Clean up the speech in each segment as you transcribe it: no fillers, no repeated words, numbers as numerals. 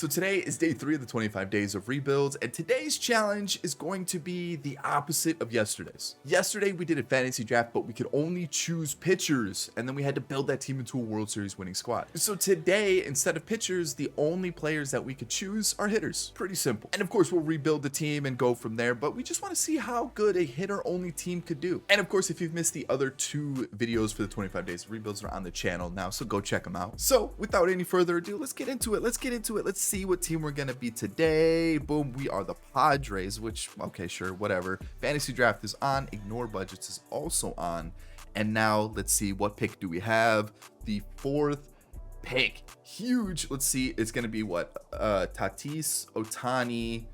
So today is day 3 of the 25 days of rebuilds, and today's challenge is going to be the opposite of yesterday's. Yesterday we did a fantasy draft, but we could only choose pitchers, and then we had to build that team into a World Series winning squad. So today, instead of pitchers, the only players that we could choose are hitters. Pretty simple. And of course we'll rebuild the team and go from there, but we just want to see how good a hitter-only team could do. And of course, if you've missed the other 2 videos for the 25 days of rebuilds, they're on the channel now, so go check them out. So without any further ado, let's get into it. Let's see what team we're gonna be today. Boom, we are the Padres, which, okay, sure, whatever. Fantasy draft is on, ignore budgets is also on. And now let's see, what pick do we have? The 4th pick, huge. Let's see, it's gonna be what? Tatis, Ohtani,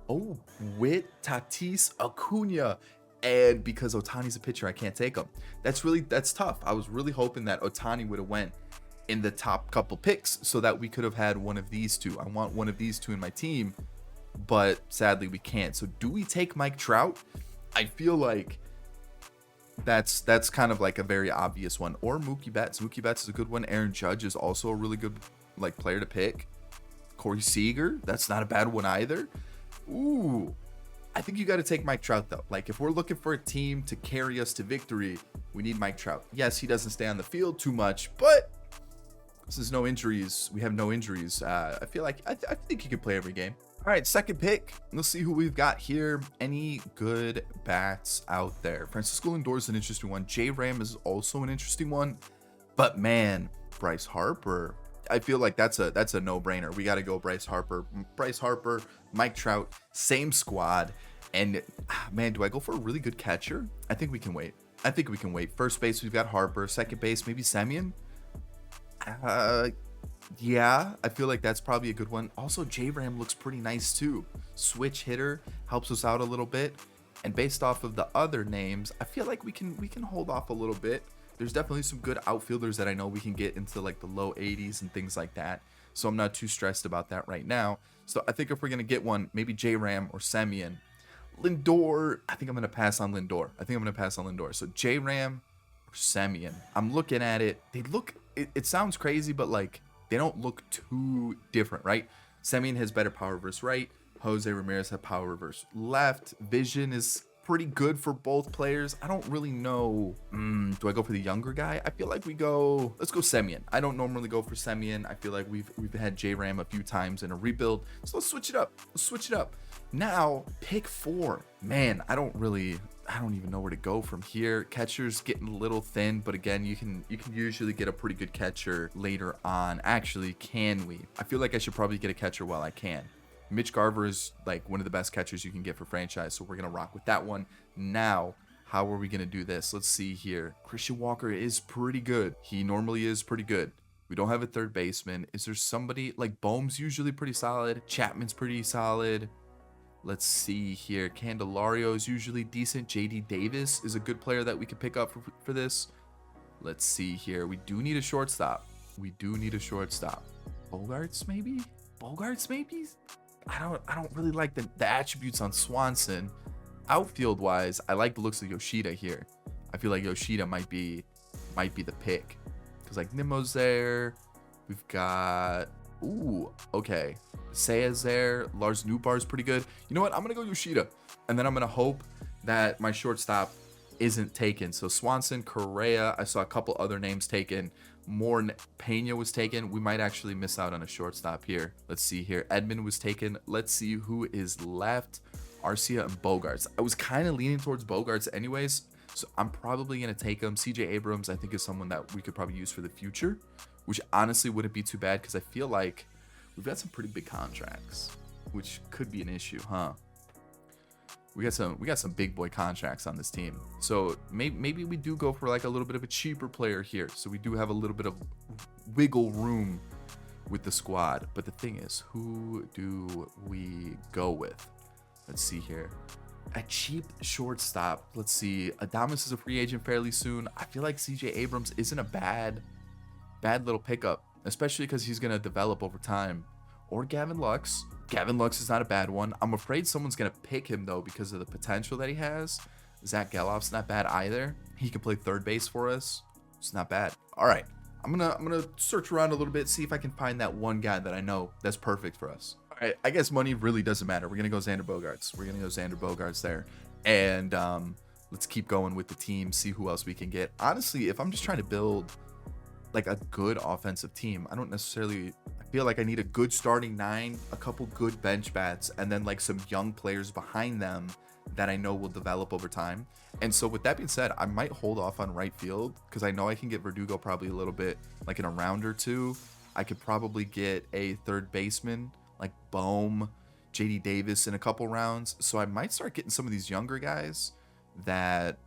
oh, Witt, Tatis, Acuna. And because Ohtani's a pitcher, I can't take him. That's tough. I was really hoping that Ohtani would have went in the top couple picks so that we could have had one of these two. I want one of these two in my team, but sadly we can't. So do we take Mike Trout? I feel like that's kind of like a very obvious one. Or Mookie Betts. Mookie Betts is a good one. Aaron Judge is also a really good like player to pick. Corey Seager, that's not a bad one either. Ooh, I think you got to take Mike Trout though. Like if we're looking for a team to carry us to victory, we need Mike Trout. Yes, he doesn't stay on the field too much, but this is no injuries. We have no injuries. I feel like I think he could play every game. All right, second pick. Let's see who we've got here. Any good bats out there? Francisco Lindor is an interesting one. J-Ram is also an interesting one. But man, Bryce Harper. I feel like that's a no-brainer. We got to go Bryce Harper. Bryce Harper, Mike Trout, same squad. And man, do I go for a really good catcher? I think we can wait. First base, we've got Harper. Second base, maybe Semien. Yeah, I feel like that's probably a good one. Also, J-Ram looks pretty nice too. Switch hitter helps us out a little bit. And based off of the other names, I feel like we can hold off a little bit. There's definitely some good outfielders that I know we can get into like the low 80s and things like that. So I'm not too stressed about that right now. So I think if we're going to get one, maybe J-Ram or Semien. Lindor, I think I'm going to pass on Lindor. So J-Ram or Semien. I'm looking at it. It sounds crazy, but like they don't look too different, right? Semien has better power versus right. Jose Ramirez has power versus left. Vision is pretty good for both players. I don't really know. Do I go for the younger guy? I feel like let's go Semien. I don't normally go for Semien. I feel like we've had J-Ram a few times in a rebuild. So let's switch it up. Now, pick 4. Man, I don't even know where to go from here. Catcher's getting a little thin, but again, you can usually get a pretty good catcher later on. Actually, can we? I feel like I should probably get a catcher while I can. Mitch Garver is like one of the best catchers you can get for franchise, so we're gonna rock with that one. Now, how are we gonna do this? Let's see here. Christian Walker is pretty good. He normally is pretty good. We don't have a third baseman. Is there somebody like Bohm's usually pretty solid? Chapman's pretty solid. Let's see here. Candelario is usually decent. JD Davis is a good player that we could pick up for this. Let's see here. We do need a shortstop. Bogarts maybe? I don't really like the attributes on Swanson. Outfield wise, I like the looks of Yoshida here. I feel like Yoshida might be the pick. Because like Nimmo's there. We've got okay. Seiya's there. Lars Nootbaar's pretty good. You know what? I'm gonna go Yoshida. And then I'm gonna hope that my shortstop isn't taken. So Swanson, Correa, I saw a couple other names taken. Pena was taken. We might actually miss out on a shortstop here. Let's see here. Edmund was taken. Let's see who is left. Arcia and Bogarts. I was kind of leaning towards Bogarts anyways, so I'm probably going to take him. CJ Abrams, I think, is someone that we could probably use for the future, which honestly wouldn't be too bad because I feel like we've got some pretty big contracts, which could be an issue, huh? We got some big boy contracts on this team. So maybe we do go for like a little bit of a cheaper player here. So we do have a little bit of wiggle room with the squad. But the thing is, who do we go with? Let's see here. A cheap shortstop. Let's see. Adames is a free agent fairly soon. I feel like CJ Abrams isn't a bad little pickup, especially because he's going to develop over time. Or Gavin Lux. Gavin Lux is not a bad one. I'm afraid someone's going to pick him, though, because of the potential that he has. Zach Gelof's not bad either. He can play third base for us. It's not bad. All right. I'm gonna search around a little bit, see if I can find that one guy that I know that's perfect for us. All right, I guess money really doesn't matter. We're gonna go Xander Bogaerts there, and let's keep going with the team, see who else we can get. Honestly, if I'm just trying to build like a good offensive team, I feel like I need a good starting 9, a couple good bench bats, and then like some young players behind them that I know will develop over time. And so with that being said, I might hold off on right field because I know I can get Verdugo probably a little bit like in a round or two. I could probably get a third baseman like Bohm, JD Davis in a couple rounds. So I might start getting some of these younger guys that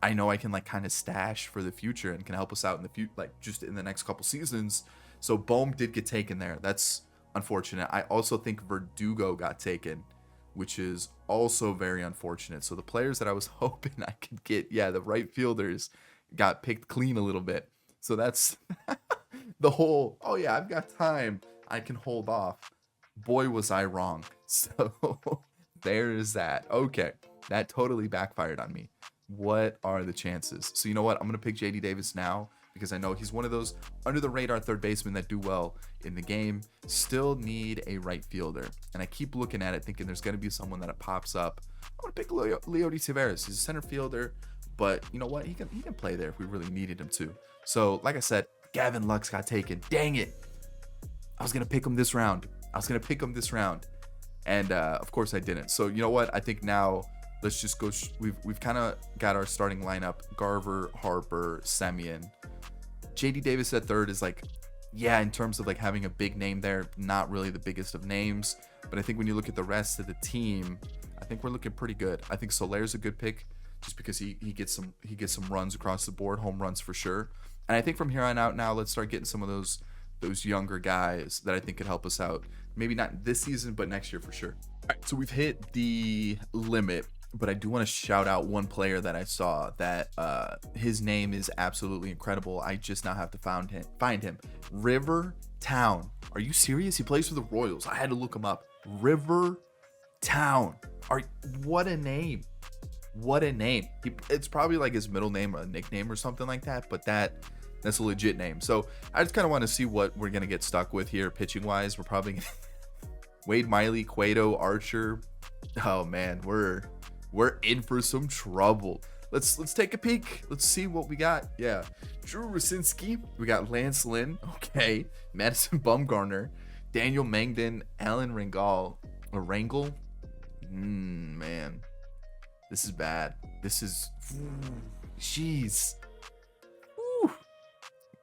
I know I can like kind of stash for the future and can help us out in the future, like just in the next couple seasons. So Bohm did get taken there. That's unfortunate. I also think Verdugo got taken, which is also very unfortunate. So the players that I was hoping I could get, yeah, the right fielders got picked clean a little bit. So that's the whole, oh yeah, I've got time, I can hold off. Boy, was I wrong. So there's that. Okay, that totally backfired on me. What are the chances? So you know what? I'm going to pick JD Davis now because I know he's one of those under the radar third basemen that do well in the game. Still need a right fielder. And I keep looking at it thinking there's going to be someone that pops up. I'm going to pick Leody Taveras. He's a center fielder, but you know what? He can play there if we really needed him to. So like I said, Gavin Lux got taken. Dang it. I was going to pick him this round. And of course I didn't. So you know what? I think now let's just go. We've kind of got our starting lineup: Garver, Harper, Semien. JD Davis at third is like, yeah, in terms of like having a big name there, not really the biggest of names. But I think when you look at the rest of the team, I think we're looking pretty good. I think Solaire's a good pick just because he gets some runs across the board, home runs for sure. And I think from here on out now, let's start getting some of those younger guys that I think could help us out. Maybe not this season, but next year for sure. All right, so we've hit the limit. But I do want to shout out one player that I saw that his name is absolutely incredible. I just now have to find him. River Town. Are you serious? He plays for the Royals. I had to look him up. River Town. What a name. What a name. It's probably like his middle name or a nickname or something like that, but that's a legit name. So I just kind of want to see what we're going to get stuck with here pitching wise. We're probably Wade Miley, Cueto, Archer. Oh man, we're in for some trouble. Let's take a peek. Let's see what we got. Yeah, Drew Rosinski. We got Lance Lynn. Okay, Madison Bumgarner, Daniel Mangden, Alan Rangel. Man, this is bad. This is, jeez.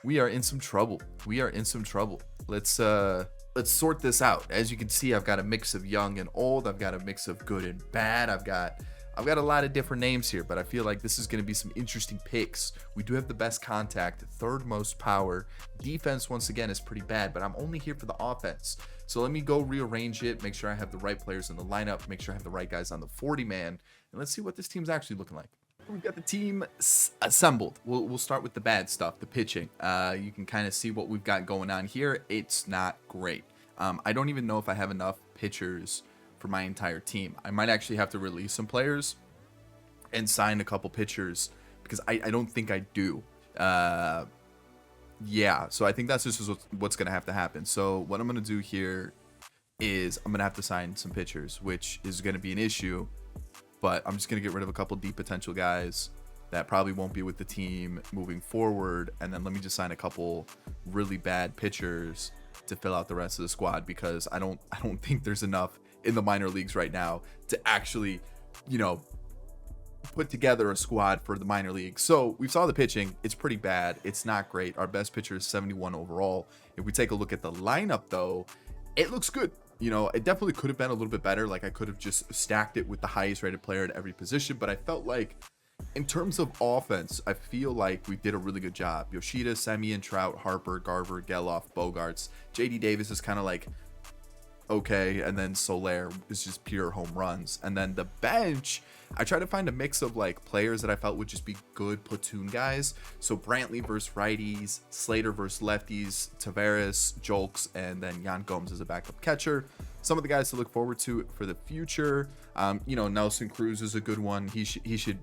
We are in some trouble. Let's sort this out. As you can see, I've got a mix of young and old. I've got a mix of good and bad. I've got a lot of different names here, but I feel like this is going to be some interesting picks. We do have the best contact, third most power. Defense, once again, is pretty bad, but I'm only here for the offense. So let me go rearrange it, make sure I have the right players in the lineup, make sure I have the right guys on the 40-man, and let's see what this team's actually looking like. We've got the team assembled. We'll start with the bad stuff, the pitching. You can kind of see what we've got going on here. It's not great. I don't even know if I have enough pitchers for my entire team. I might actually have to release some players and sign a couple pitchers because I don't think I do. Yeah, so I think that's just what's going to have to happen. So what I'm going to do here is I'm going to have to sign some pitchers, which is going to be an issue. But I'm just going to get rid of a couple deep potential guys that probably won't be with the team moving forward. And then let me just sign a couple really bad pitchers to fill out the rest of the squad because I don't think there's enough in the minor leagues right now to actually, put together a squad for the minor league. So we saw the pitching. It's pretty bad. It's not great. Our best pitcher is 71 overall. If we take a look at the lineup, though, it looks good. It definitely could have been a little bit better. Like I could have just stacked it with the highest rated player at every position, but I felt like in terms of offense, I feel like we did a really good job. Yoshida, Semien, Trout, Harper, Garver, Geloff, Bogarts. JD Davis is kind of like okay, and then Soler is just pure home runs. And then the bench, I tried to find a mix of like players that I felt would just be good platoon guys. So Brantley versus righties, Slater versus lefties, Taveras, Jolks, and then Yan Gomes as a backup catcher. Some of the guys to look forward to for the future. Nelson Cruz is a good one. He should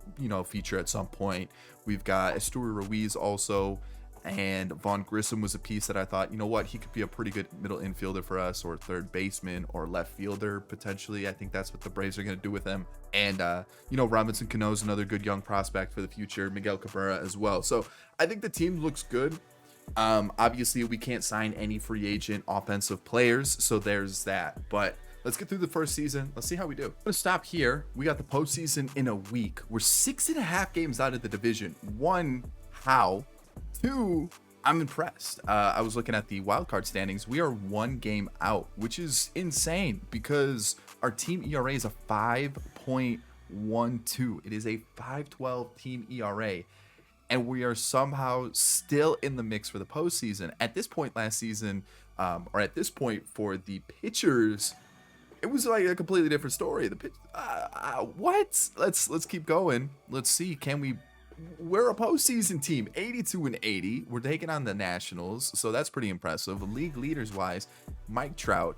feature at some point. We've got Esteury Ruiz also. And Vaughn Grissom was a piece that I thought, you know what, he could be a pretty good middle infielder for us, or third baseman, or left fielder potentially. I think that's what the Braves are going to do with him. And Robinson Cano is another good young prospect for the future. Miguel Cabrera as well. So I think the team looks good. Obviously we can't sign any free agent offensive players, so there's that. But let's get through the first season. Let's see how we do. I'm gonna stop here. We got the postseason in a week. We're 6.5 games out of the division. One, how? Two, I'm impressed. I was looking at the wildcard standings. We are 1 game out, which is insane because our team ERA is a 5.12. It is a 5.12 team ERA. And we are somehow still in the mix for the postseason. At this point last season, or at this point for the pitchers, it was like a completely different story. The pitch, what? Let's keep going. Let's see. We're a postseason team, 82-80. We're taking on the Nationals, so that's pretty impressive. League leaders wise, Mike Trout.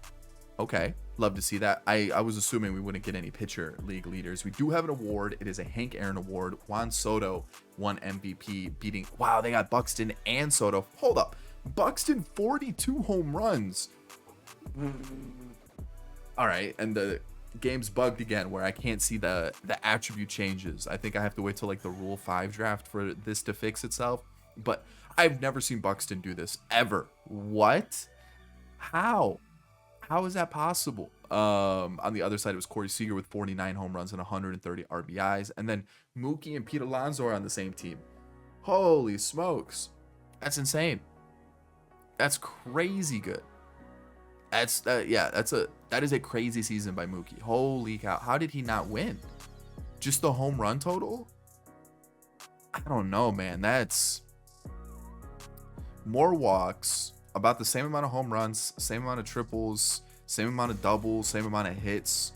Okay, love to see that. I was assuming we wouldn't get any pitcher league leaders. We do have an award. It is a Hank Aaron award. Juan Soto won MVP, beating. Wow, they got Buxton and Soto. Hold up, Buxton 42 home runs. All right, and the game's bugged again where I can't see the attribute changes. I think I have to wait till like the Rule 5 draft for this to fix itself. But I've never seen Buxton do this ever. What? How is that possible? On the other side, it was Corey Seager with 49 home runs and 130 RBIs. And then Mookie and Pete Alonso are on the same team. Holy smokes. That's insane. That's crazy good. That is a crazy season by Mookie. Holy cow. How did he not win? Just the home run total? I don't know, man. That's more walks, about the same amount of home runs, same amount of triples, same amount of doubles, same amount of hits,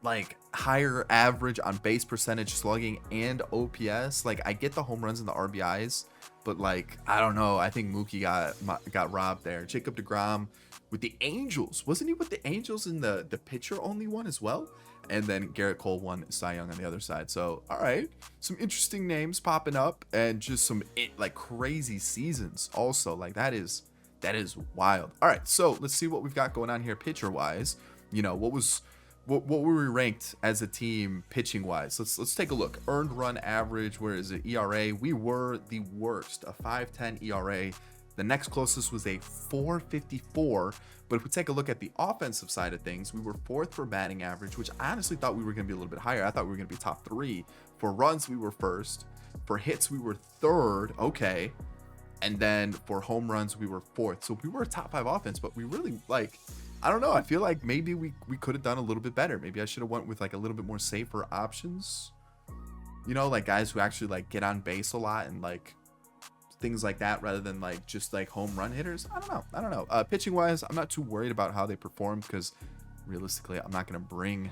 like higher average on base percentage, slugging, and OPS. Like, I get the home runs and the RBIs, but like, I don't know. I think Mookie got robbed there. Jacob deGrom with the Angels. Wasn't he with the Angels in the pitcher only one as well? And then Garrett Cole won Cy Young on the other side. So, all right, some interesting names popping up, and just some like crazy seasons also. Like, that is wild. All right, so let's see what we've got going on here pitcher wise. You know, what were we ranked as a team pitching wise? Let's take a look. Earned run average, where is it? ERA, we were the worst, a 5.10 ERA. The next closest was a 4.54. But if we take a look at the offensive side of things, we were 4th for batting average, which I honestly thought we were going to be a little bit higher. I thought we were going to be top 3. For runs, we were 1st. For hits, we were 3rd. Okay. And then for home runs, we were 4th. So we were a top 5 offense, but we really, like, I don't know. I feel like maybe we could have done a little bit better. Maybe I should have went with like a little bit more safer options. You know, like guys who actually like get on base a lot and like things like that, rather than like just like home run hitters. I don't know. Pitching wise, I'm not too worried about how they perform, because realistically, I'm not going to bring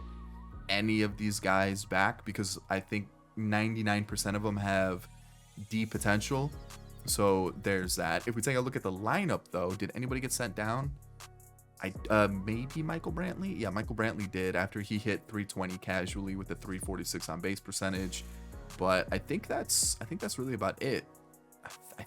any of these guys back, because I think 99% of them have D potential. So there's that. If we take a look at the lineup though, did anybody get sent down? Maybe Michael Brantley. Yeah, Michael Brantley did, after he hit 320 casually with a 346 on base percentage. But I think that's really about it. I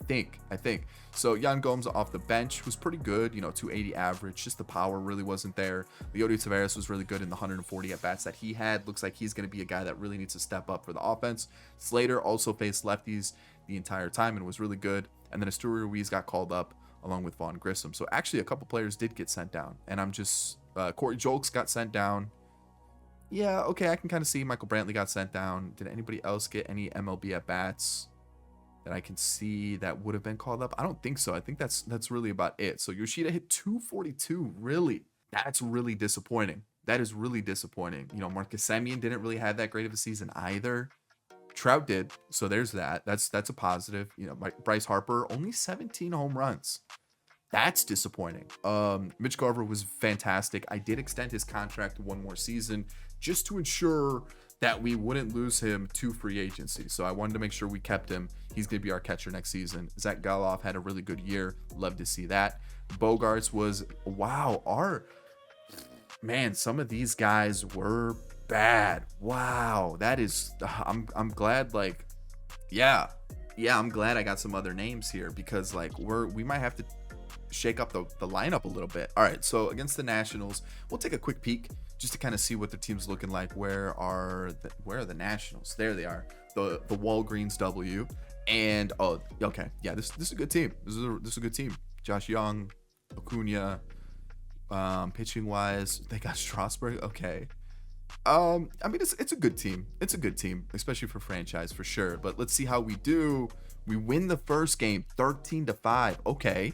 think. So Yan Gomes off the bench was pretty good, 280 average. Just the power really wasn't there. Leody Taveras was really good in the 140 at-bats that he had. Looks like he's going to be a guy that really needs to step up for the offense. Slater also faced lefties the entire time and was really good. And then Asturi Ruiz got called up along with Vaughn Grissom. So actually a couple players did get sent down. And I'm just, Corey Jolks got sent down. Yeah, okay, I can kind of see Michael Brantley got sent down. Did anybody else get any MLB at-bats that I can see that would have been called up? I don't think so. I think that's really about it. So Yoshida hit 242. Really? That's really disappointing. That is really disappointing. Marcus Semien didn't really have that great of a season either. Trout did. So there's that. That's a positive. Bryce Harper, only 17 home runs. That's disappointing. Mitch Garver was fantastic. I did extend his contract one more season just to ensure that we wouldn't lose him to free agency. So I wanted to make sure we kept him. He's going to be our catcher next season. Zach Galoff had a really good year. Love to see that. Bogarts was, wow, some of these guys were bad. Wow, that is, I'm glad, like, yeah, Yeah, I'm glad I got some other names here because like we might have to shake up the lineup a little bit. All right, so against the Nationals, we'll take a quick peek just to kind of see what the team's looking like. Where are the Nationals? There they are. The Walgreens W. And oh, okay, yeah, this is a good team. This is a good team. Josh Young, Acuna, pitching wise, they got Strasburg. Okay. I mean, it's a good team. It's a good team, especially for franchise for sure. But let's see how we do. We win the first game, 13-5. Okay,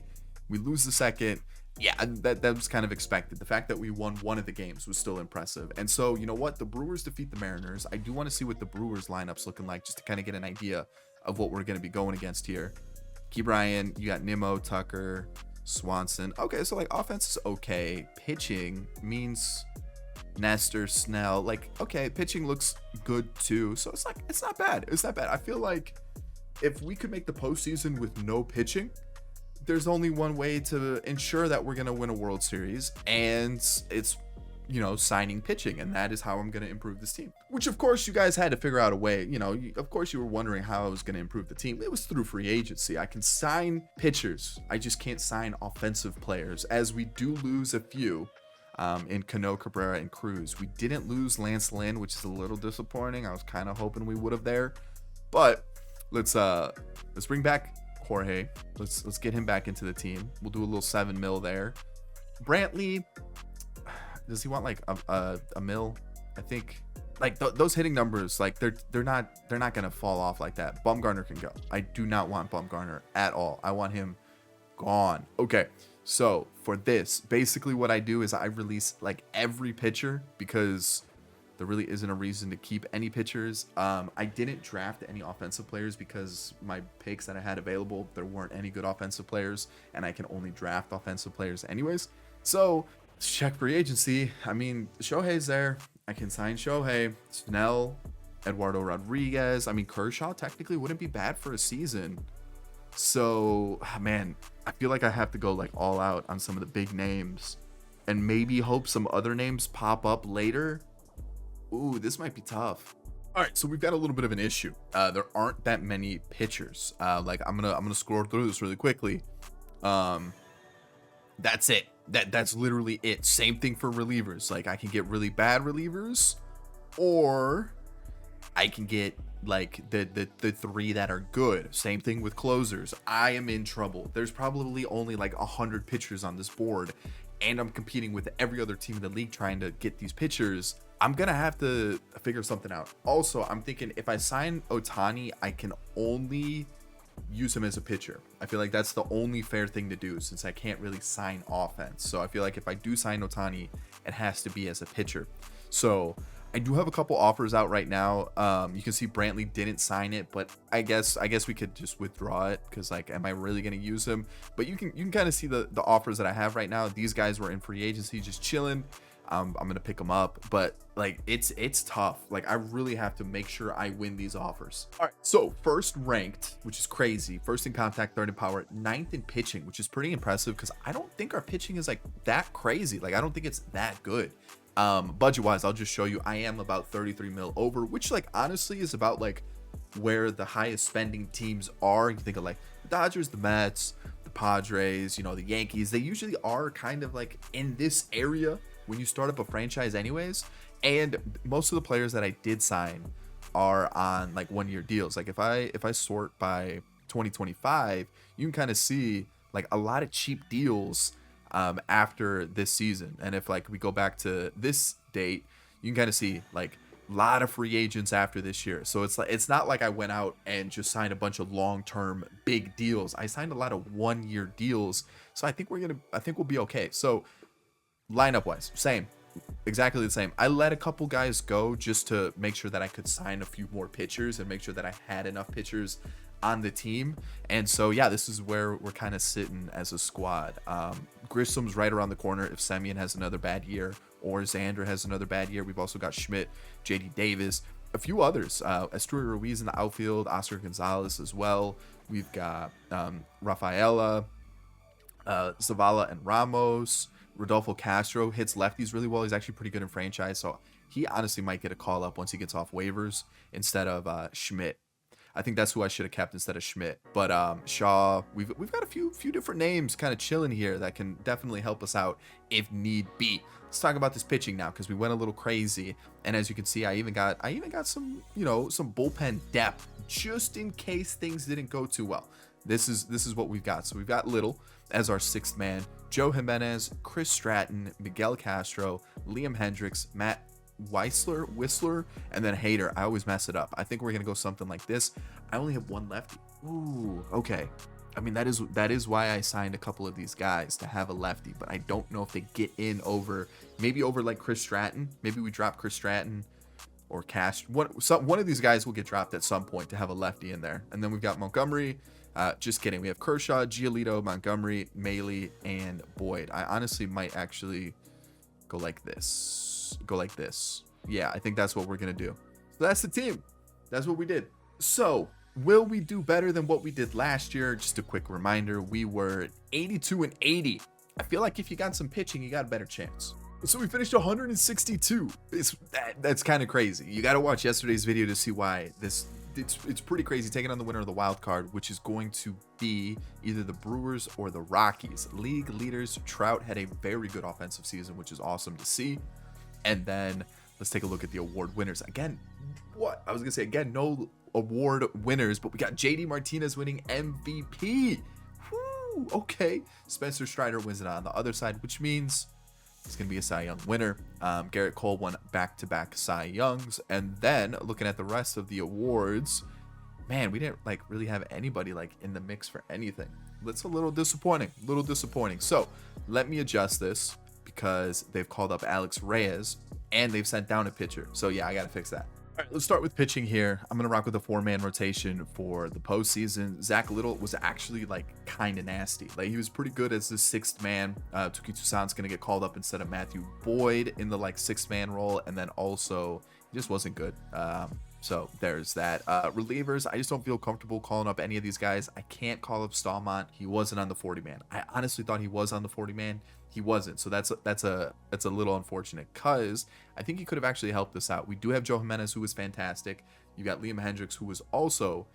we lose the second. Yeah, that was kind of expected. The fact that we won one of the games was still impressive. And so, you know what? The Brewers defeat the Mariners. I do want to see what the Brewers lineup's looking like, just to kind of get an idea of what we're going to be going against here. Key Bryant, you got Nimmo, Tucker, Swanson. Okay, so like offense is okay. Pitching means Nestor, Snell, like, okay, pitching looks good too. So it's like, it's not bad. It's not bad. I feel like if we could make the postseason with no pitching, there's only one way to ensure that we're going to win a World Series, and it's, you know, signing pitching. And that is how I'm going to improve this team, which of course you guys had to figure out a way. You know, of course you were wondering how I was going to improve the team. It was through free agency. I can sign pitchers. I just can't sign offensive players, as we do lose a few. In Cano, Cabrera, and Cruz. We didn't lose Lance Lynn, which is a little disappointing. I was kind of hoping we would have there, but let's bring back Jorge. Let's get him back into the team. We'll do a little 7 mil there. Brantley, does he want like a mil? I think like those hitting numbers, like they're not gonna fall off like that. Bumgarner can go. I do not want Bumgarner at all. I want him gone. Okay. So for this, basically what I do is I release like every pitcher because there really isn't a reason to keep any pitchers. I didn't draft any offensive players because my picks that I had available, there weren't any good offensive players, and I can only draft offensive players anyways. So let's check free agency. I mean, Shohei's there. I can sign Shohei, Snell, Eduardo Rodriguez. I mean, Kershaw technically wouldn't be bad for a season. So, man, I feel like I have to go like all out on some of the big names and maybe hope some other names pop up later. Ooh, this might be tough. All right, so we've got a little bit of an issue. There aren't that many pitchers. Like I'm gonna scroll through this really quickly. That's it. That's literally it. Same thing for relievers. Like I can get really bad relievers, or I can get like the 3 that are good. Same thing with closers. I am in trouble. There's probably only like 100 pitchers on this board, and I'm competing with every other team in the league trying to get these pitchers. I'm gonna have to figure something out. Also, I'm thinking if I sign Ohtani, I can only use him as a pitcher. I feel like that's the only fair thing to do since I can't really sign offense. So I feel like if I do sign Ohtani, it has to be as a pitcher. So I do have a couple offers out right now. You can see Brantley didn't sign it, but I guess we could just withdraw it because like, am I really going to use him? But you can kind of see the offers that I have right now. These guys were in free agency, just chilling. I'm going to pick them up, but like it's tough. Like I really have to make sure I win these offers. All right. So first ranked, which is crazy. First in contact, third in power, 9th in pitching, which is pretty impressive because I don't think our pitching is like that crazy. Like I don't think it's that good. Budget wise, I'll just show you, I am about 33 mil over, which like honestly is about like where the highest spending teams are. You think of like the Dodgers, the Mets, the Padres, you know, the Yankees, they usually are kind of like in this area when you start up a franchise anyways. And most of the players that I did sign are on like 1-year deals. Like if I sort by 2025, you can kind of see like a lot of cheap deals after this season. And if like we go back to this date, you can kind of see like a lot of free agents after this year. So it's like, it's not like I went out and just signed a bunch of long-term big deals. I signed a lot of 1-year deals. So I think we'll be okay. So lineup wise, same, exactly the same. I let a couple guys go just to make sure that I could sign a few more pitchers and make sure that I had enough pitchers on the team. And so yeah, this is where we're kind of sitting as a squad. Grissom's right around the corner if Semien has another bad year or Xander has another bad year. We've also got Schmidt, JD Davis, a few others, Estuary Ruiz in the outfield, Oscar Gonzalez as well. We've got Rafaela, Zavala and Ramos. Rodolfo Castro hits lefties really well. He's actually pretty good in franchise, so he honestly might get a call up once he gets off waivers instead of Schmidt. I think that's who I should have kept instead of Schmidt. But Shaw, we've got a few different names kind of chilling here that can definitely help us out if need be. Let's talk about this pitching now, because we went a little crazy. And as you can see, I even got some, some bullpen depth just in case things didn't go too well. This is what we've got. So we've got Little as our sixth man, Joe Jimenez, Chris Stratton, Miguel Castro, Liam Hendricks, Matt Whistler, and then Hader. I always mess it up. I think we're gonna go something like this. I only have one lefty. Ooh, okay. I mean, that is why I signed a couple of these guys, to have a lefty, but I don't know if they get in over like Chris Stratton. Maybe we drop Chris Stratton or Cash. One of these guys will get dropped at some point to have a lefty in there. And then we've got Montgomery. Just kidding. We have Kershaw, Giolito, Montgomery, Maley, and Boyd. I honestly might actually go like this. Yeah, I think that's what we're gonna do. So that's the team. That's what we did. So will we do better than what we did last year? Just a quick reminder, we were 82-80. I feel like if you got some pitching, you got a better chance. So we finished 162. That's kind of crazy. You got to watch yesterday's video to see why it's pretty crazy, taking on the winner of the wild card, which is going to be either the Brewers or the Rockies. League leaders Trout had a very good offensive season, which is awesome to see. And then let's take a look at the award winners. Again, no award winners, but we got JD Martinez winning MVP. Woo, okay. Spencer Strider wins it on the other side, which means it's going to be a Cy Young winner. Garrett Cole won back-to-back Cy Youngs. And then looking at the rest of the awards, man, we didn't really have anybody in the mix for anything. That's a little disappointing. So let me adjust this, because they've called up Alex Reyes and they've sent down a pitcher. So yeah, I got to fix that. All right, let's start with pitching here. I'm going to rock with a 4-man rotation for the postseason. Zach Little was actually kind of nasty. He was pretty good as the 6th man. Tuki Toussaint's going to get called up instead of Matthew Boyd in the 6th man role. And then also he just wasn't good. So there's that. Relievers, I just don't feel comfortable calling up any of these guys. I can't call up Stallmont. He wasn't on the 40-man. I honestly thought he was on the 40-man. He wasn't. So that's a little unfortunate, because I think he could have actually helped us out. We do have Joe Jimenez, who was fantastic. You got Liam Hendricks, who was also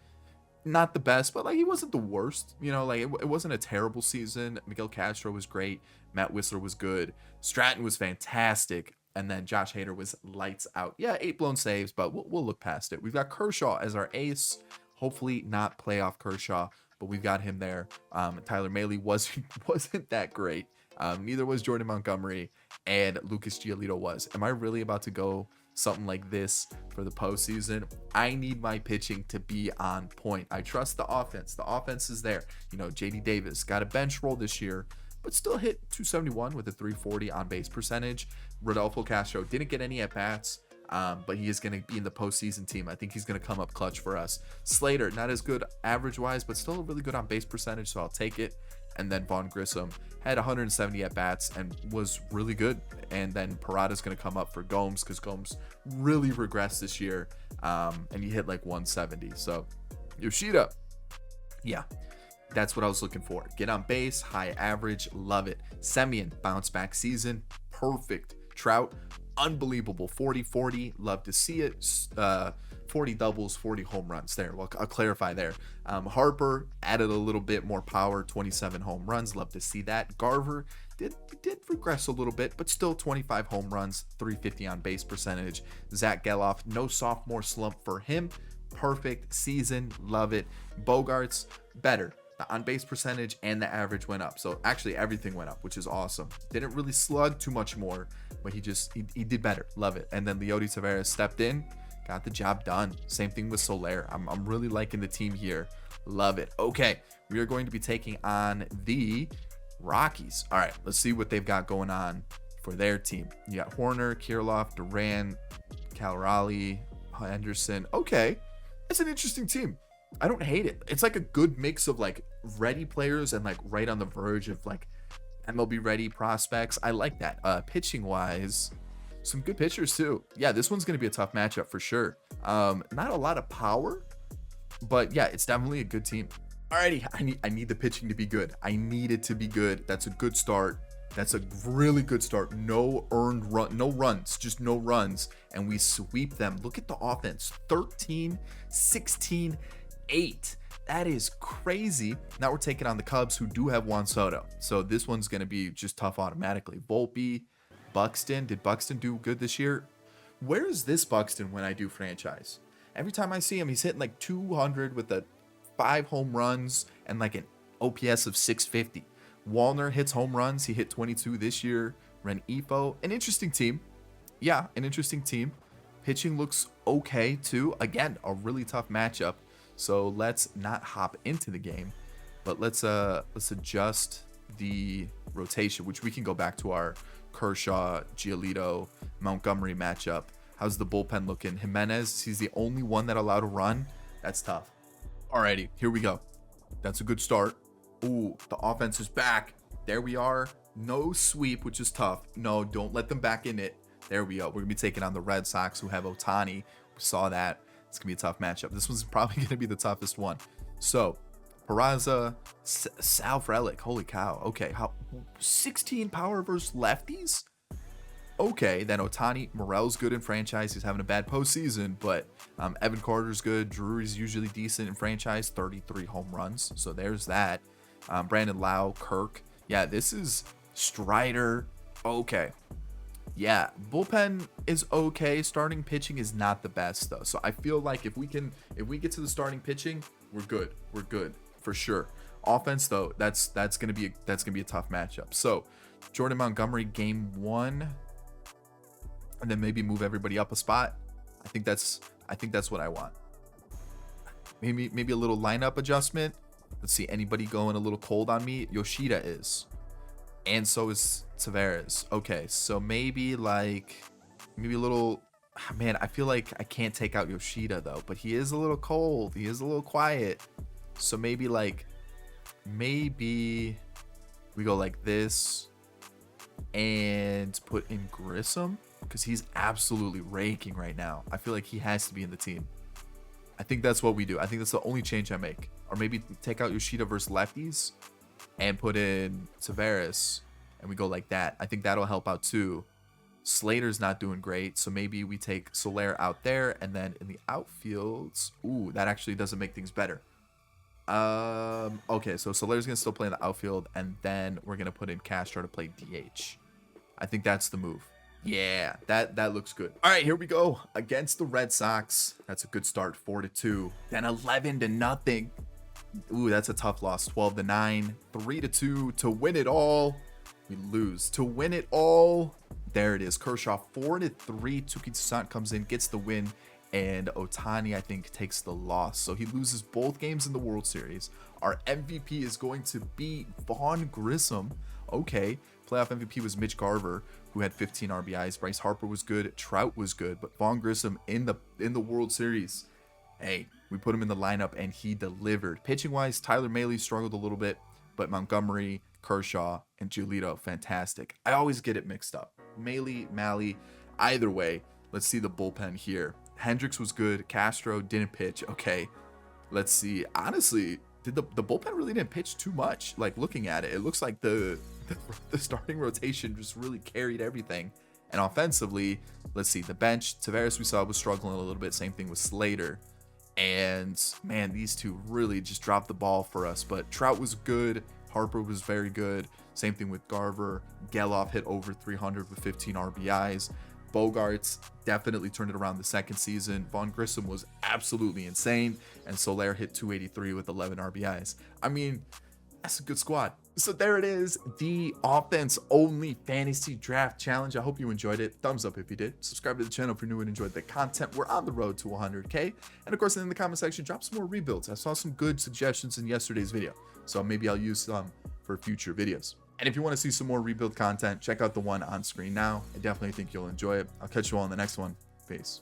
not the best, but he wasn't the worst. It wasn't a terrible season. Miguel Castro was great. Matt Whistler was good. Stratton was fantastic. And then Josh Hader was lights out. Yeah, 8 blown saves, but we'll look past it. We've got Kershaw as our ace. Hopefully not playoff Kershaw, but we've got him there. Tyler Maley wasn't that great. Neither was Jordan Montgomery, and Lucas Giolito was. Am I really about to go something like this for the postseason? I need my pitching to be on point. I trust the offense. The offense is there. JD Davis got a bench roll this year, but still hit 271 with a 340 on base percentage. Rodolfo Castro didn't get any at bats, but he is going to be in the postseason team. I think he's going to come up clutch for us. Slater, not as good average wise, but still really good on base percentage, so I'll take it. And then Vaughn Grissom had 170 at bats and was really good. And then Parada's going to come up for Gomes, because Gomes really regressed this year, and he hit 170. So Yoshida, yeah, that's what I was looking for. Get on base, high average, love it. Semien, bounce back season, perfect. Trout, unbelievable, 40-40, love to see it. 40 doubles, 40 home runs there. Well, I'll clarify there. Harper added a little bit more power, 27 home runs, love to see that. Garver did regress a little bit, but still 25 home runs, 350 on base percentage. Zach Geloff, no sophomore slump for him, perfect season, love it. Bogarts, better. The on-base percentage and the average went up. So actually everything went up, which is awesome. Didn't really slug too much more, but he did better. Love it. And then Leody Taveras stepped in, got the job done. Same thing with Soler. I'm really liking the team here. Love it. Okay, we are going to be taking on the Rockies. All right, let's see what they've got going on for their team. You got Horner, Kirilloff, Duran, Calarali, Henderson. Okay, it's an interesting team. I don't hate it. It's a good mix of ready players and right on the verge of MLB ready prospects. I like that. Pitching wise, some good pitchers too. Yeah, this one's going to be a tough matchup for sure. Not a lot of power, but yeah, it's definitely a good team. Alrighty, I need the pitching to be good. I need it to be good. That's a good start. That's a really good start. No earned run, no runs, just no runs. And we sweep them. Look at the offense. 13, 16, 8. That is crazy. Now we're taking on the Cubs, who do have Juan Soto. So this one's going to be just tough automatically. Volpe, Buxton. Did Buxton do good this year? Where is this Buxton when I do franchise? Every time I see him, he's hitting like 200 with the 5 home runs and like an OPS of 650. Wallner hits home runs. He hit 22 this year. Renifo, an interesting team. Yeah, an interesting team. Pitching looks okay too. Again, a really tough matchup. So let's not hop into the game, but let's adjust the rotation, which we can go back to our Kershaw, Giolito, Montgomery matchup. How's the bullpen looking? Jimenez, he's the only one that allowed to run. That's tough. Alrighty, here we go. That's a good start. Ooh, the offense is back. There we are. No sweep, which is tough. No, don't let them back in it. There we go. We're going to be taking on the Red Sox, who have Ohtani. We saw that. It's going to be a tough matchup. This one's probably going to be the toughest one. So, Peraza, Sal Frelick. Holy cow. Okay, how 16 power versus lefties? Okay, then Ohtani. Morel's good in franchise. He's having a bad postseason, but Evan Carter's good. Drury's usually decent in franchise. 33 home runs. So there's that. Brandon Lau, Kirk. Yeah, this is Strider. Okay. Yeah, bullpen is okay. Starting pitching is not the best though. So I feel like if we get to the starting pitching, we're good. We're good for sure. Offense though, that's gonna be a tough matchup. So Jordan Montgomery game 1, and then maybe move everybody up a spot. I think that's what I want. Maybe a little lineup adjustment. Let's see, anybody going a little cold on me? Yoshida is. And so is Tavares. Okay, so maybe a little, man, I feel like I can't take out Yoshida though, but he is a little cold. He is a little quiet. So maybe we go like this and put in Grissom, because he's absolutely raking right now. I feel like he has to be in the team. I think that's what we do. I think that's the only change I make. Or maybe take out Yoshida versus lefties and put in Tavares, and we go like that. I think that'll help out too. Slater's not doing great, so maybe we take Soler out there, and then in the outfields, ooh, that actually doesn't make things better. Okay, so Soler's gonna still play in the outfield, and then we're gonna put in Castro to play DH. I think that's the move. Yeah, that looks good. All right, here we go against the Red Sox. That's a good start, 4-2, then 11-0. Ooh, that's a tough loss. 12-9, 3-2 to win it all. We lose to win it all. There it is. Kershaw 4-3. Tuki Toussaint comes in, gets the win, and Ohtani, I think, takes the loss. So he loses both games in the World Series. Our MVP is going to be Vaughn Grissom. Okay, playoff MVP was Mitch Garver, who had 15 RBIs. Bryce Harper was good. Trout was good, but Vaughn Grissom in the World Series. Hey, we put him in the lineup and he delivered. Pitching wise, Tyler Mahle struggled a little bit, but Montgomery, Kershaw, and Giolito, fantastic. I always get it mixed up. Mahle, either way. Let's see the bullpen here. Hendricks was good. Castro didn't pitch. Okay, let's see. Honestly, the bullpen really didn't pitch too much. Like, looking at it, it looks like the starting rotation just really carried everything. And offensively, let's see, the bench, Tavares, we saw, was struggling a little bit. Same thing with Slater. And man, these two really just dropped the ball for us. But Trout was good. Harper was very good. Same thing with Garver. Geloff hit over 300 with 15 RBIs. Bogarts definitely turned it around the second season. Vaughn Grissom was absolutely insane. And Soler hit 283 with 11 RBIs. I mean, that's a good squad. So there it is, the offense only fantasy draft challenge. I hope you enjoyed it. Thumbs up if you did. Subscribe to the channel if you're new and enjoyed the content. We're on the road to 100K. And of course, in the comment section, drop some more rebuilds. I saw some good suggestions in yesterday's video, so maybe I'll use some for future videos. And if you want to see some more rebuild content, check out the one on screen now. I definitely think you'll enjoy it. I'll catch you all in the next one. Peace.